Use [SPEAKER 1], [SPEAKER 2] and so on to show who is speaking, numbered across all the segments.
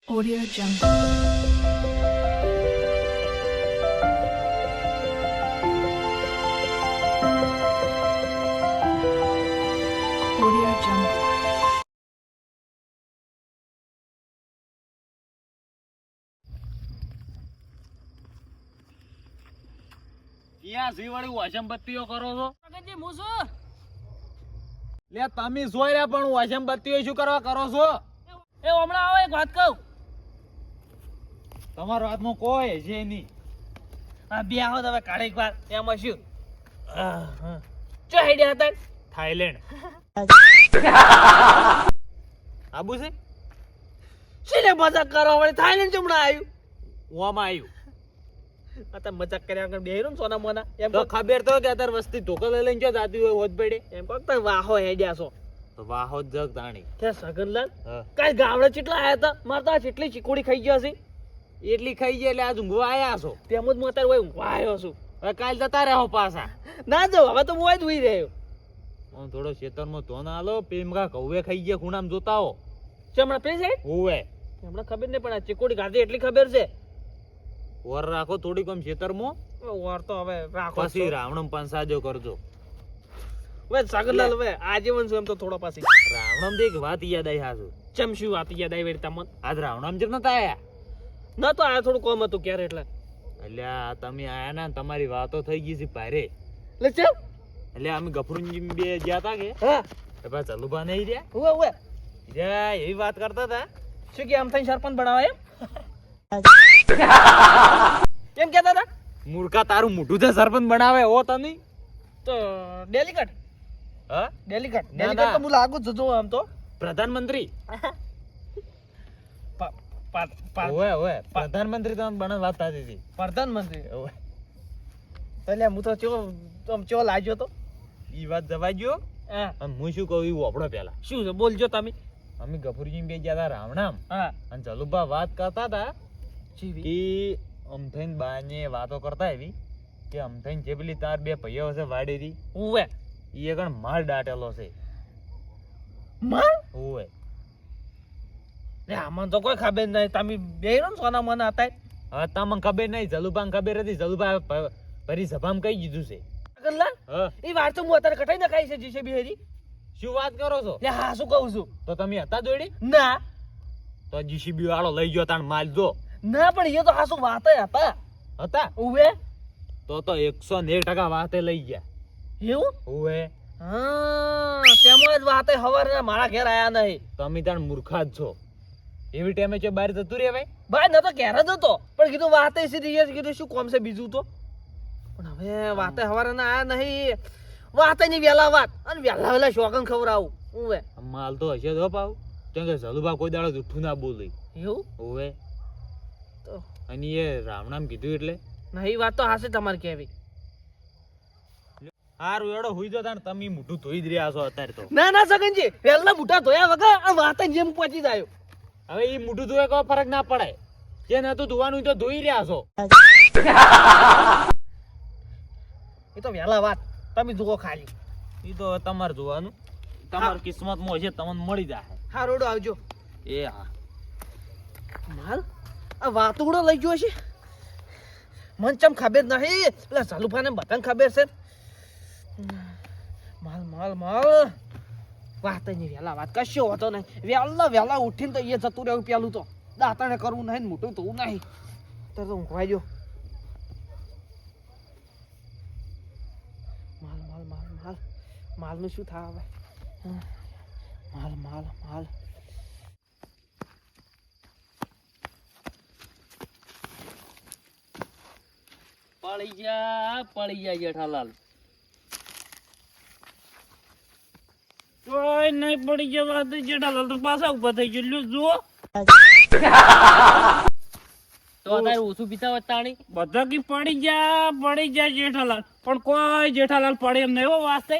[SPEAKER 1] Audio Jungle. Audio Jungle.
[SPEAKER 2] યા સીવાળી વાસંબત્તીઓ કરો છો
[SPEAKER 3] કાકાજી હું છું
[SPEAKER 2] લે તમે જોઈ રહ્યા પણ વાસંબત્તીઓ શું કરવા કરો છો
[SPEAKER 3] એ હમણાં આવો એક વાત કહું
[SPEAKER 2] તમારો હાથમાં કોઈ છે નહીં
[SPEAKER 3] આ બે આવો તમે કાઢે એક વાર એમાં શું ચો હેડ્યા હતા
[SPEAKER 2] થાઈલેન્ડ આબુ છે
[SPEAKER 3] શીને મજાક કરો વળી થાઈલેન્ડ હમણાં આવ્યું
[SPEAKER 2] ઓમાં આવ્યું
[SPEAKER 3] આ તો મજાક કર્યા વગર બેહી રહ્યો ને સોના મોના એમ
[SPEAKER 2] તો
[SPEAKER 3] કહો
[SPEAKER 2] ખબર તો કે અત્યારે વસ્તી ઢોકલ લઈને જો જાતી હોય હોજ પડે
[SPEAKER 3] એમ કહો તમે વાહો હેડ્યા છો
[SPEAKER 2] તો વાહો જગ તાણી
[SPEAKER 3] કે સગનલાલ
[SPEAKER 2] હા.
[SPEAKER 3] કાલ ગાવડે ચેટલા આયા હતા મારે તો આ ચેટલી ચીકોડી ખાઈ ગયા છે
[SPEAKER 2] એટલી ખાઈ જાય એટલે આજ ઊંઘવા આયા છો
[SPEAKER 3] તેમ જ હું અત્યારે હોય ઊંઘવા આવ્યો છું
[SPEAKER 2] હવે કાલ જતા રહો પાછા
[SPEAKER 3] ના જાઉં હવે તો હું જ ઉઈ રહ્યો
[SPEAKER 2] હું થોડો ખેતરમાં ધોન આલો પેમકા કૌવે ખાઈ ગયા ખૂણામાં જોતા હો
[SPEAKER 3] ચમડા પે સાઈડ
[SPEAKER 2] હોવે
[SPEAKER 3] હમણાં ખબર નહીં પણ આ ચીકોડી ખાધી એટલી ખબર છે
[SPEAKER 2] વર રાખો થોડીક આમ ખેતરમાં
[SPEAKER 3] વાર તો હવે રાખો
[SPEAKER 2] પછી રાવણમ પંસાજો કરજો
[SPEAKER 3] હવે સગનલાલ હવે આજીવન છું એમ તો થોડો પાછી
[SPEAKER 2] રાવણમ તો એક વાત યાદ આવી હાસુ
[SPEAKER 3] ચમશું વાત યાદ આવી વેરતા મન
[SPEAKER 2] આજ રાવણમ જેમ નતા આયા
[SPEAKER 3] ના તો આ થોડું કોમ હતું ક્યારે એટલે
[SPEAKER 2] એટલે આ તમે આયા ને તમારી વાતો થઈ ગઈ છે ભારે
[SPEAKER 3] એટલે ચમ
[SPEAKER 2] એટલે અમે ગફરુંજી બે ગયા તા કે
[SPEAKER 3] હા
[SPEAKER 2] એ પાછા ચલુભા નહીં રહ્યા
[SPEAKER 3] ઉવે
[SPEAKER 2] એવી વાત કરતા હતા
[SPEAKER 3] શું કે આમ થઈને સરપંચ બનાવા એમ કહેતા હતા
[SPEAKER 2] મૂર્ખા તારું મોઢું છે સરપંચ બનાવે હો તમે
[SPEAKER 3] તો ડેલિકેટ
[SPEAKER 2] હા
[SPEAKER 3] ડેલિકેટ
[SPEAKER 2] ના,
[SPEAKER 3] ડેલિકેટ
[SPEAKER 2] ના.
[SPEAKER 3] તો હું લાગુ જ જો આમ તો
[SPEAKER 2] પ્રધાનમંત્રી
[SPEAKER 3] પા- પા- પા-
[SPEAKER 2] ઓવે ઓવે પ્રધાનમંત્રી તમને બને વાત થતી હતી
[SPEAKER 3] પ્રધાનમંત્રી
[SPEAKER 2] ઓવે
[SPEAKER 3] એટલે હું તો ચો લાગ્યો તો
[SPEAKER 2] ઈ વાત જવા ગયો
[SPEAKER 3] હા
[SPEAKER 2] અને હું શું કહું એવું આપણો પેલા
[SPEAKER 3] શું છે બોલજો તમે
[SPEAKER 2] અમે ગફુરજી બે ગયા તા રાવણામ
[SPEAKER 3] હા
[SPEAKER 2] અને ચલુભા વાત કરતા હતા
[SPEAKER 3] જીવી
[SPEAKER 2] કે અમથઈને બાને વાતો કરતા એવી કે અમથઈને જે પેલી તાર બે ભાઈઓ છે વાડેરી
[SPEAKER 3] ઉવે
[SPEAKER 2] એ કણ માલ દાટેલો છે
[SPEAKER 3] માર
[SPEAKER 2] ઓવે
[SPEAKER 3] રે આમાં તો કોઈ ખબર નહીં તમે બેરો ને સોના મને હતા
[SPEAKER 2] હવે તમને ખબર નહીં જલુભાને ખબર હતી જલુભા ફરી સભામાં કહી દીધું છે
[SPEAKER 3] ગલ્લા
[SPEAKER 2] હા
[SPEAKER 3] એ વાત તો હું અત્યારે કટાઈ નખાઈ છે જીસે બિહારી
[SPEAKER 2] શું વાત કરો છો
[SPEAKER 3] લે હા શું કહું છું
[SPEAKER 2] તો તમે હતા દોડી
[SPEAKER 3] ના
[SPEAKER 2] તો જીસીબી વાળો લઈ ગયો તાણ માલ જો
[SPEAKER 3] ના પણ એ તો હાસુ વાત હતા
[SPEAKER 2] હતા
[SPEAKER 3] ઉવે
[SPEAKER 2] તો 109% વાતે લઈ ગયા
[SPEAKER 3] એવું
[SPEAKER 2] ઓવે
[SPEAKER 3] હા તેમ જ વાતે હવારના મારા ઘેર આયા નહીં
[SPEAKER 2] તમે તાણ મૂર્ખા જ છો એવી ટાઈમે છે બહાર જતું રે ભાઈ
[SPEAKER 3] ભાઈ ન તો ઘેર જ હતો પણ કીધું વાતે સીધી કીધું શું કોમ છે બીજું તો પણ હવે વાતે હવારના આયા નહીં વાતે ની વેલા વાત અને વેલા વેલા શોગન ખવડાવું ઉવે
[SPEAKER 2] માલ તો હશે તો પાવ કેમ કે જલુભા કોઈ દાડો જુઠ્ઠું ના બોલે
[SPEAKER 3] એવું
[SPEAKER 2] ઓવે
[SPEAKER 3] તો
[SPEAKER 2] અને એ રામનામ કીધું એટલે
[SPEAKER 3] ના એ વાત તો હાસે તમારે કહેવી
[SPEAKER 2] હારું એડો હુઈ જો તાણ તમે મોઢું ધોઈ જ રહ્યા છો અત્યારે તો
[SPEAKER 3] ના ના સગનજી વેલા બુટા ધોયા વગર આ વાતે જેમ પહોંચી જાય
[SPEAKER 2] હવે એ મોઢું ધોવે કોઈ ફરક ના પડે જે નતું ધોવાનું ઈ તો ધોઈ રહ્યા છો
[SPEAKER 3] એ તો વેલા વાત તમે જુઓ ખાલી
[SPEAKER 2] એ તો તમારે જોવાનું તમારી કિસ્મતમાં હશે તમને મળી જાય
[SPEAKER 3] હા રોડો આવજો
[SPEAKER 2] એ હા
[SPEAKER 3] માલ આ વાતુડો લઈ ગયો છે મન ચમ ખબર નહીં પેલા સાલુભાને બધાને ખબર છે માલ માલ માલ વાત નહીં વેલા વાત કશો હોતો નહીં વેલા વેલા ઉઠીને તો એ જતું રહેવું પેલું તો દાંતણે કરવું નહીં ને મોટું થવું નહીં તો ઊંઘવાઈ જો માલ માલ માલ માલ માલનું શું થાય હવે માલ માલ માલ
[SPEAKER 4] પડી જા જેઠાલાલ કોઈ નહીં પડી જવા તો જેઠાલાલ તો પાછા ઉભા થઈ ગયો લ્યો જુઓ તો અત્યારે ઓછું પીતા હોય તાણી બધા કી પડી જા જેઠાલાલ પણ કોઈ જેઠાલાલ પડે એમ નહીં હો વાસ્તે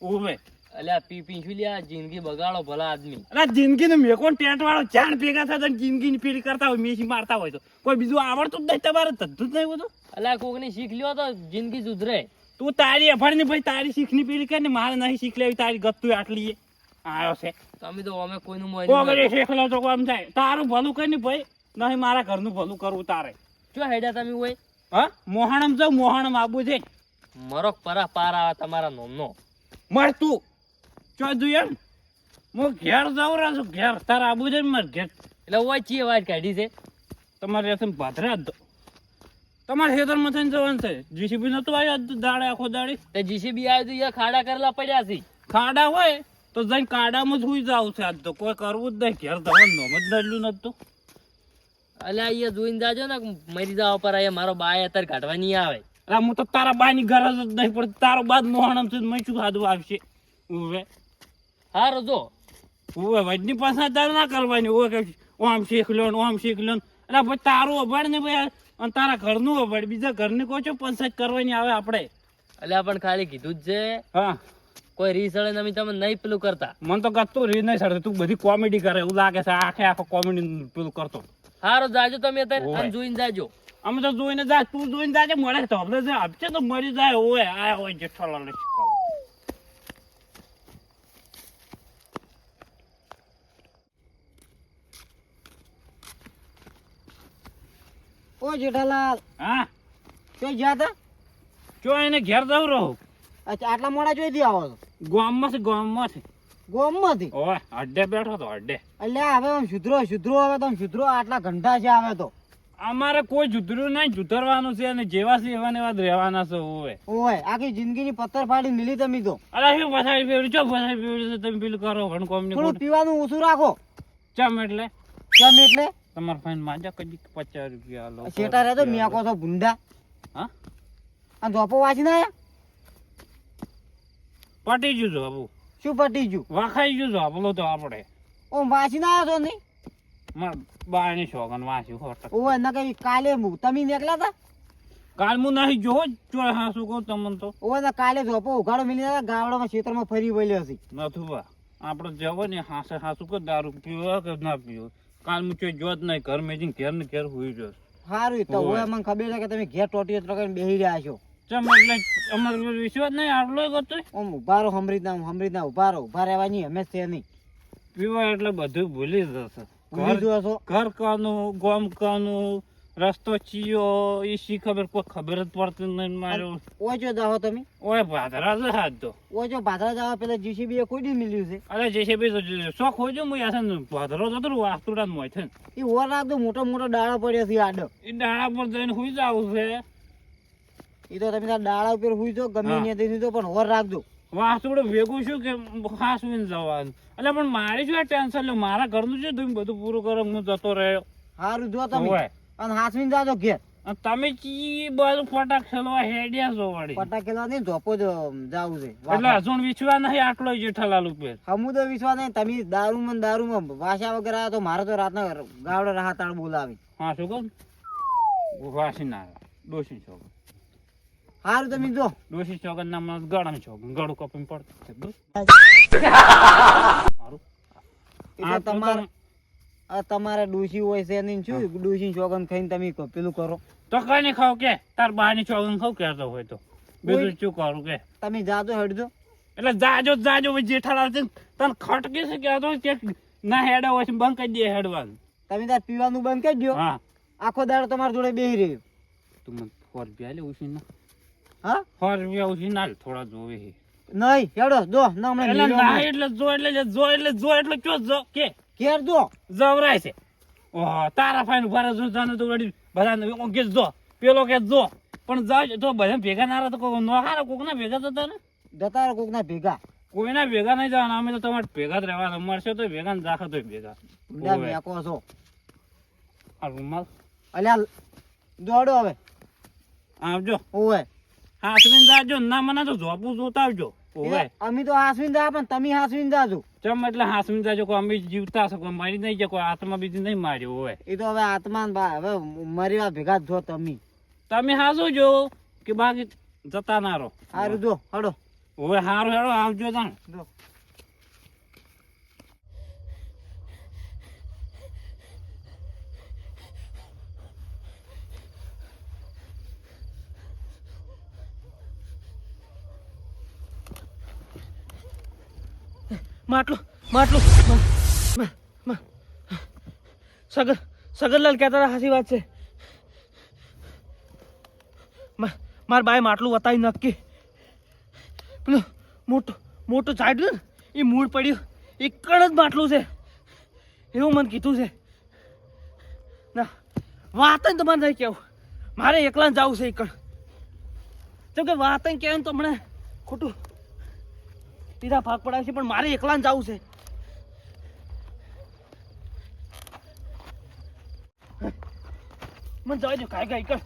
[SPEAKER 4] ઉભે અલ્યા પી શું લ્યા જિંદગી બગાડો ભલા આદમી અરે જિંદગી ને મેકો ટેન્ટ વાળો જાણ ભેગા થતા જિંદગી ની ફીડ કરતા હોય મેસી મારતા હોય તો કોઈ બીજું આવડતું જ નહીં તમારે ધંધું જ નહીં બધું અલ્યા કોક ની શીખ લ્યો તો જિંદગી સુધરે તું તારી અફાડ ની ભાઈ તારી શીખ ની પીડી કર ને મારે નહીં શીખ લેવી તારી ગત્તુ આટલી
[SPEAKER 5] આયો છે
[SPEAKER 4] તમે તો અમે કોઈનું મોય
[SPEAKER 5] કોગરે શેખલો તો કોમ થાય તારું ભલું કઈ નહીં ભાઈ નહીં મારા ઘરનું ભલું કરવું તારે
[SPEAKER 4] શું હેડ્યા તમે હોય
[SPEAKER 5] હા મોહણમ જાઉં મોહણમ આબુ છે
[SPEAKER 4] મરોક પરા પાર આવે તમારા નોમનો
[SPEAKER 5] મર તું ચોધું એમ હું ઘેર જાઉં રહ્યો છું ઘેર તારા આબુ છે મારે ઘેર
[SPEAKER 4] એટલે હોય ચી વાત કાઢી છે
[SPEAKER 5] તમારે રહેશે ભાદરા જ દો તમારે ખેતરમાં થઈને જવાનું છે જીસીબી નતું આવ્યું દાડે આખો દાડી
[SPEAKER 4] તે જીસીબી આવ્યું તો અહીંયા ખાડા કરેલા પડ્યા છે
[SPEAKER 5] ખાડા હોય તો જઈને કાડામાં જ સુઈ જાવ છે આજ તો કોઈ કરવું જ નહીં ઘેર જવાનું નોમ જ નડલું નતું
[SPEAKER 4] અલ્યા અહીંયા જોઈને જાજો ને મરી જવા પર અહીંયા મારો બાય અત્યારે કાઢવા નહીં આવે
[SPEAKER 5] અરે હું તો તારા બાની ગરજ જ નહીં પડતી તારો બાદ મોહણમ છે મેં શું ખાધું આવશે ઉવે
[SPEAKER 4] હારો જો
[SPEAKER 5] ઉવે વજની પાછા ના કરવાની ઉવે કે ઓમ શીખ લો ને ઓમ શીખ લો ને અરે ભાઈ તારું અભાડ ને ભાઈ અને તારા ઘરનું અભાડ બીજા ઘરની કોઈ છો પંચાયત કરવાની આવે આપણે
[SPEAKER 4] અલ્યા પણ ખાલી કીધું જ છે
[SPEAKER 5] હા
[SPEAKER 4] કોઈ રીસળે તમે તમે નહીં પેલું કરતા
[SPEAKER 5] મને તો ગતું રી નહીં સડે તું બધી કોમેડી કરે એવું લાગે છે આખે આખો કોમેડી પેલું કરતો
[SPEAKER 4] હારો જાજો તમે અત્યારે
[SPEAKER 5] ઓય.
[SPEAKER 4] અને જોઈને જાજો
[SPEAKER 5] અમે તો જોઈને જા તું જોઈને જાજે મળે તો આપણે જે આપશે તો મરી જાય ઓય આ હોય જેઠાલાલ શીખવા
[SPEAKER 3] ઓ જેઠાલાલ
[SPEAKER 5] હા
[SPEAKER 3] ક્યાં ગયા તા
[SPEAKER 5] જો એને ઘેર જવું રહું
[SPEAKER 3] અચ્છા આટલા મોડા જોઈથી આવો છો
[SPEAKER 5] ગામમાં છે
[SPEAKER 3] ગોમમાંથી
[SPEAKER 5] ઓય અડ્ડે બેઠો તો અડ્ડે
[SPEAKER 3] અલ્યા હવે આમ સુધરો હવે તો સુધરો આટલા ઘંટા છે આવે તો
[SPEAKER 5] અમારે કોઈ જુદરું નહીં જુતરવાનું છે અને જેવા છે એવા ને એવા જ રહેવાના છે ઓય
[SPEAKER 3] ઓય આખી જિંદગીની પથ્થર ફાડી મિલી તમે તો
[SPEAKER 5] અરે શું ફસાઈ ફેવડી ચો ફસાઈ ફેવડી છે તમે પેલું કરો ભણ કોમ ની
[SPEAKER 3] થોડું પીવાનું ઓછું રાખો
[SPEAKER 5] ચમ એટલે
[SPEAKER 3] કેમ એટલે
[SPEAKER 5] તમાર ફાઈન માજા કદી 50 રૂપિયા લો
[SPEAKER 3] શેટા રહે તો મિયાકો છો ભૂંડા
[SPEAKER 5] હા
[SPEAKER 3] અને ધોપો વાંચી ના
[SPEAKER 5] પટી જુ બાબુ
[SPEAKER 3] શું પટી ગયું
[SPEAKER 5] વાખાઈ જુ આપલો તો આપણે
[SPEAKER 3] ઓમ વાંચી ના આવ્યો છો નહીં
[SPEAKER 5] માર બાની શોગન વાસી હોટ
[SPEAKER 3] ઓય ના કઈ કાલે તમે નીકળ્યા હતા
[SPEAKER 5] કાલ હું નહીં જોવો જો હા શું કહું તમને તો
[SPEAKER 3] ઓય ના કાલે ધોપો ઉઘાડો મિલી હતા ગાવડામાં ખેતરમાં ફરી વળ્યો હશે
[SPEAKER 5] નથું બા આપણે જવો ને હાસે હાસું કે દારૂ પીવો કે ના પીવો કાલ હું ચોઈ જોત નહીં ઘર મેં ઘેર ને ઘેર હોઈ જશ
[SPEAKER 3] સારું તો ઓય મને ખબર છે કે તમે ઘેર ટોટી કરીને બેસી રહ્યા છો
[SPEAKER 5] ચમ એટલે અમારો વિશ્વાસ નહીં આટલો કરતો
[SPEAKER 3] ઓમ ઉભા રહો હમરીના ઉભા રહેવાની હંમેશ છે નહીં
[SPEAKER 5] પીવા એટલે બધું ભૂલી જશે
[SPEAKER 3] ભૂલી જુઓ છો
[SPEAKER 5] ઘર કાનું ગોમ કાનું રસ્તો ચિયો એ શી ખબર કોઈ ખબર જ પડતી નહીં મારું
[SPEAKER 3] ઓછો જાઓ તમે
[SPEAKER 5] ઓય ભાદરા જ હાથ દો
[SPEAKER 3] ઓછો ભાદરા જાવ પેલા જીસીબી એ કોઈ દી મિલ્યું છે
[SPEAKER 5] અરે જે છે ભાઈ શોખ હોય છે હું યાર ભાદરો જતો વાસ્તુડા મોય છે
[SPEAKER 3] એ ઓર રાખતો મોટો દાડો પડ્યો છે આડો
[SPEAKER 5] એ દાડા પર જઈને હુઈ જાવ છે
[SPEAKER 3] એ તો તમે તારા દાડા ઉપર હુઈ જો ગમે
[SPEAKER 5] હા.
[SPEAKER 3] ત્યાંથી તો પણ ઓર રાખજો
[SPEAKER 5] વાસ્તુડું ભેગું છું કે ખાસ વિન જવાનું એટલે પણ મારી શું ટેન્શન લે મારા ઘરનું છે તમે બધું પૂરું કરો હું જતો રહ્યો
[SPEAKER 3] સારું જો તમે
[SPEAKER 5] ઓય.
[SPEAKER 3] અને હાસવીને જાજો ઘેર
[SPEAKER 5] અને તમે ચી બધું ફટાક ખેલવા હેડ્યા છો વળી
[SPEAKER 3] ફટાકેલા નહીં ધોપો જ જાવું છે
[SPEAKER 5] એટલે હજુ વિશ્વા નહીં આટલો જેઠાલાલ ઉપર
[SPEAKER 3] સમુદ્ર વિશ્વાસ નહીં તમે દારૂમાં વાસા વગર આવ્યા તો મારે તો રાતના ગાવડે રાહતાળ બોલાવી
[SPEAKER 5] હા શું કહું વાસી ના આવે ડોસી છોકર
[SPEAKER 3] સારું તમે જો
[SPEAKER 5] ડોસી છોકર નામ ગળમ છોકર ગળું કપીને પડતું મારું
[SPEAKER 3] એ તો તમારે તમારે ડોસી હોય છે નહીં શું ડોસી ચોગન ખાઈને તમે પેલું કરો
[SPEAKER 5] તો કઈ નહીં ખાવ કે તાર બાની છોકર ખાવ કહેતો હોય તો બીજું શું કરું કે
[SPEAKER 3] તમે જાજો હેડજો
[SPEAKER 5] એટલે જાજો ભાઈ જેઠાલાલ છે તને ખટકે છે કહેતો કે ના હેડા હોય છે બંધ કરી દે હેડવાનું
[SPEAKER 3] તમે તાર પીવાનું બંધ કરી દો
[SPEAKER 5] હા
[SPEAKER 3] આખો દાડો તમારા જોડે બેહી રહ્યો
[SPEAKER 5] તું મને 100 રૂપિયા લે ઉછી ના
[SPEAKER 3] હા
[SPEAKER 5] 100 રૂપિયા ઉછી ના લે, થોડા જોવે છે
[SPEAKER 3] નહીં હેડો જો ના હમણાં
[SPEAKER 5] એટલે
[SPEAKER 3] નીલો
[SPEAKER 5] ના
[SPEAKER 3] નહીં.
[SPEAKER 5] એટલે જો એટલે ચો જો કે
[SPEAKER 3] ઘેર જો
[SPEAKER 5] જવરાય છે ઓહો તારા ફાઈન ઉભા જો જાને તો વળી બધા કે જો પેલો કે જો પણ જાવ તો બધા ભેગા ના રહે તો કોઈ નો હારે કોક ના ભેગા થતા ને
[SPEAKER 3] જતા રહો કોકના ભેગા
[SPEAKER 5] કોઈના ભેગા નહીં જવાના અમે તો તમારે ભેગા જ રહેવાના મળશે તો ભેગા ને રાખો તો ભેગા
[SPEAKER 3] ઊંડા
[SPEAKER 5] ઓવે.
[SPEAKER 3] મેકો છો
[SPEAKER 5] આ રૂમાલ
[SPEAKER 3] અલ્યા દોડો હવે
[SPEAKER 5] આવજો
[SPEAKER 3] ઓવે
[SPEAKER 5] હાસવીને જાજો ના મને તો જોપું જોતા આવજો ઓવે
[SPEAKER 3] અમે તો હાસવીને જા પણ તમે હાસવીને જાજો
[SPEAKER 5] ચમ એટલે હાસવીને જાજો કોઈ અમે જીવતા છે કોઈ મારી નહીં જાય કોઈ આત્મા બીજી નહીં માર્યો હોય
[SPEAKER 3] એ તો હવે આત્મા ને હવે મરી વા ભેગા જ છો
[SPEAKER 5] તમે હાસુ જો કે બાકી જતા ના રહો
[SPEAKER 3] સારું જો હડો
[SPEAKER 5] હવે હારું હેડો આવજો તાણ
[SPEAKER 3] જો
[SPEAKER 4] માટલું
[SPEAKER 3] માટલું સગરલાલ કહેતા હતા સાચી વાત છે. મારા બાએ માટલું વતાવી નક્કી પેલું મોટું ચાટ્યું ને એ મૂળ પડ્યું એક જ માટલું છે એવું મને કીધું છે. ના વાત જ તમારે નહીં કહેવું, મારે એકલા જવું છે એકણ. જેમ કે વાત કહેવું તો હમણાં ખોટું સીધા ભાગ પડાવશે, પણ મારે એકલા જવું છે. મને જવા દો કાંઈ કર